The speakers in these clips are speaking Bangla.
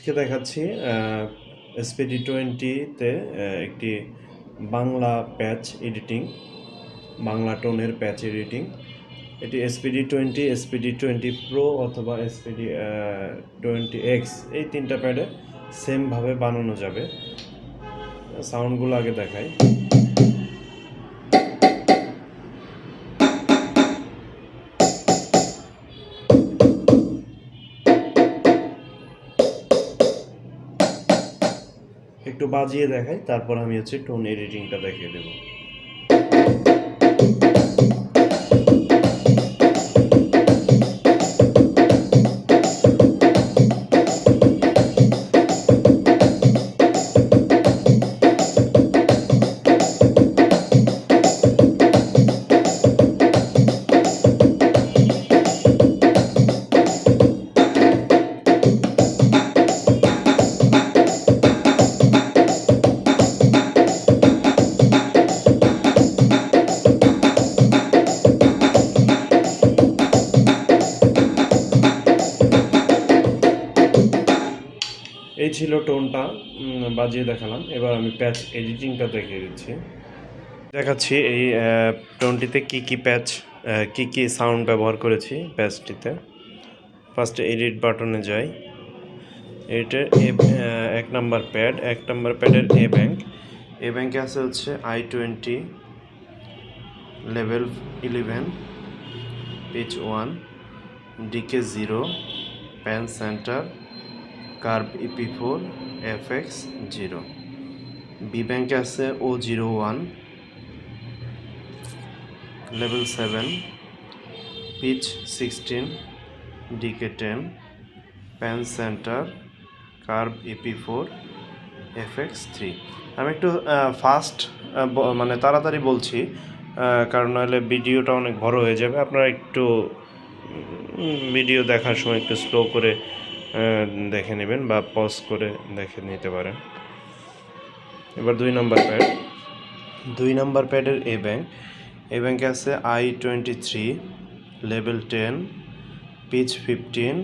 আজকে দেখাচ্ছি SPD20-তে একটি বাংলা প্যাচ এডিটিং, বাংলা টোনের প্যাচ এডিটিং। এটি SPD20, SPD20 Pro অথবা SPD20X এই তিনটা প্যাডে সেমভাবে বানানো যাবে। সাউন্ডগুলো আগে দেখাই। একটু বাজিয়ে দেখাই, তারপর আমি টোন এডিটিংটা দেখিয়ে দেবো। এই ছিল টোনটা, বাজিয়ে দেখালাম। এবার আমি প্যাচ এডিটিংটা দেখিয়ে দিচ্ছি। দেখাচ্ছি এই টোনটিতে কি প্যাচ, কি সাউন্ড ব্যবহার করেছি প্যাচটিতে। ফার্স্টে এডিট বাটনে যাই। এডিটের এক নাম্বার প্যাডের এ ব্যাংকে আছে হচ্ছে i20 level 11 pitch 1 decay 0 pan centre curve EP4 FX 0। B ব্যাংকে আছে O01 level 7 pitch 16 DK 10 pan centre curve EP4 FX 3। আমি একটু ফাস্ট মানে তাড়াতাড়ি বলছি, কারণ নাহলে ভিডিওটা অনেক বড় হয়ে যাবে। আপনারা একটু ভিডিও দেখার সময় একটু স্লো করে দেখে নেবেন বা পজ করে দেখে নিতে পারেন। এবার দুই নাম্বার প্যাডের এ ব্যাংকে আছে i23 level 10 pitch 15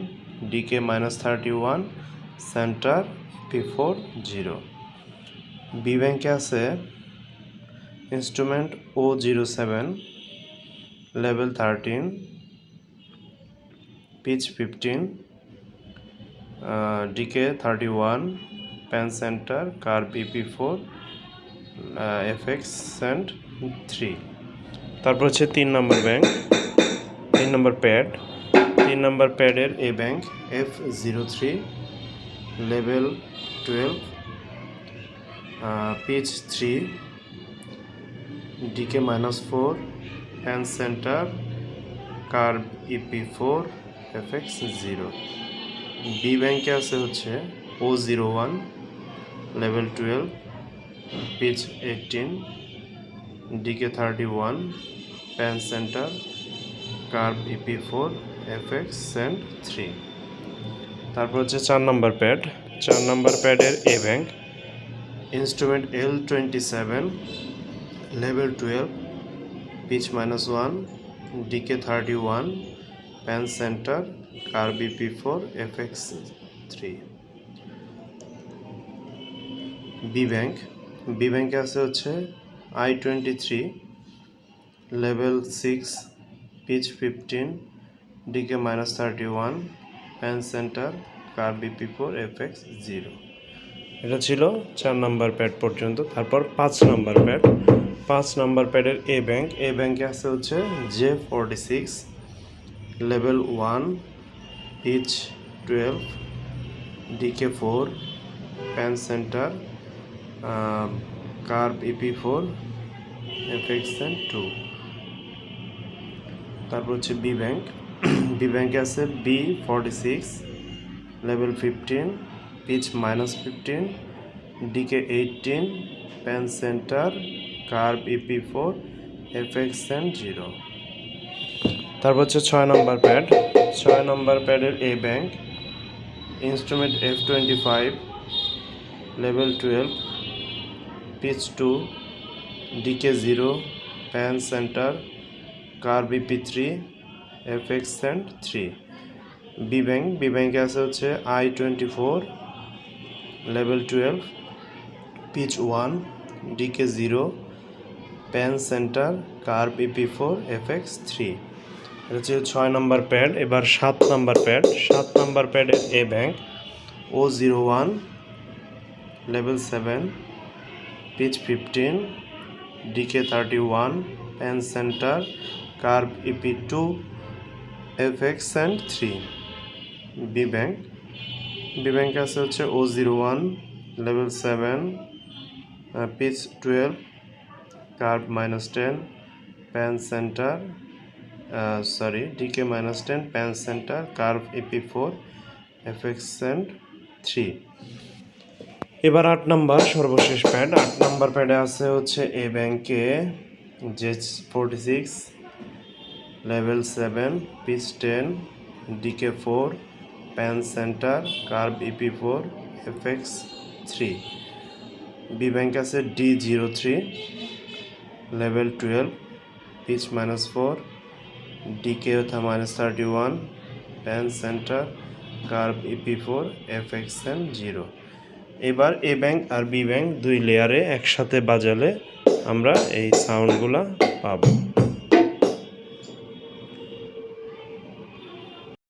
decay -31 centre P4 0। B ব্যাংকে আছে instrument O07 level 13 pitch 15 decay 31 pan centre curve EP4 FX 3। তারপর হচ্ছে তিন নাম্বার প্যাডের A bank F03 level 12 pitch 3 decay -4 pan centre curve EP4 FX 0। B ব্যাংকে আছে হচ্ছে O01 level 12 pitch 18 decay 31 pan centre curve EP4 FX 3। তারপর হচ্ছে চার নাম্বার প্যাডের A bank instrument L27 level 12 pitch -1 decay 31 pan centre curve EP4 FX 3। B ব্যাংকে আছে হচ্ছে i23 level 6 pitch 15 decay -31 pan centre curve EP4 FX 0। এটা ছিল 4 নাম্বার প্যাড পর্যন্ত। তারপর 5 নাম্বার প্যাডের এ ব্যাংকে আছে হচ্ছে J46 level 1 pitch 12 decay 4 pan centre curve EP4 FX 2। তারপর হচ্ছে বি ব্যাংকে আছে B46 level 15 pitch -15 decay 18 pan centre curve EP4 FX 0। তারপর হচ্ছে 6 নাম্বার প্যাডের A bank instrument F25 level 12 pitch 2 decay 0 pan centre curve EP3 FX 3। B ব্যাংকে আছে হচ্ছে i24 level 12 pitch 1 decay 0 pan centre curve EP4 FX 3। এটা হচ্ছে 6 নম্বর প্যাড। এবার 7 নম্বর প্যাড। 7 নম্বর প্যাডের A bank O01 level 7 pitch 15 decay 31 pan centre curve EP2 FX and 3। B bank আছে হচ্ছে O01 level 7 pitch 12 curve -10 pan centre decay -10 pan centre curve EP4 FX and 3। এবার 8 নাম্বার সর্বশেষ প্যাড। 8 নাম্বার প্যাডে আছে হচ্ছে এ ব্যাংকে Z46 level 7 pitch 10 DK 4 pan centre curve EP4 FX 3। B bank আছে D03 level 12 pitch -4 DK -31 pan centre curve EP4 FX and 0। এবার এ ব্যাংক আর বি ব্যাংক দুই লেয়ারে একসাথে বাজালে আমরা এই সাউন্ডগুলা পাবো।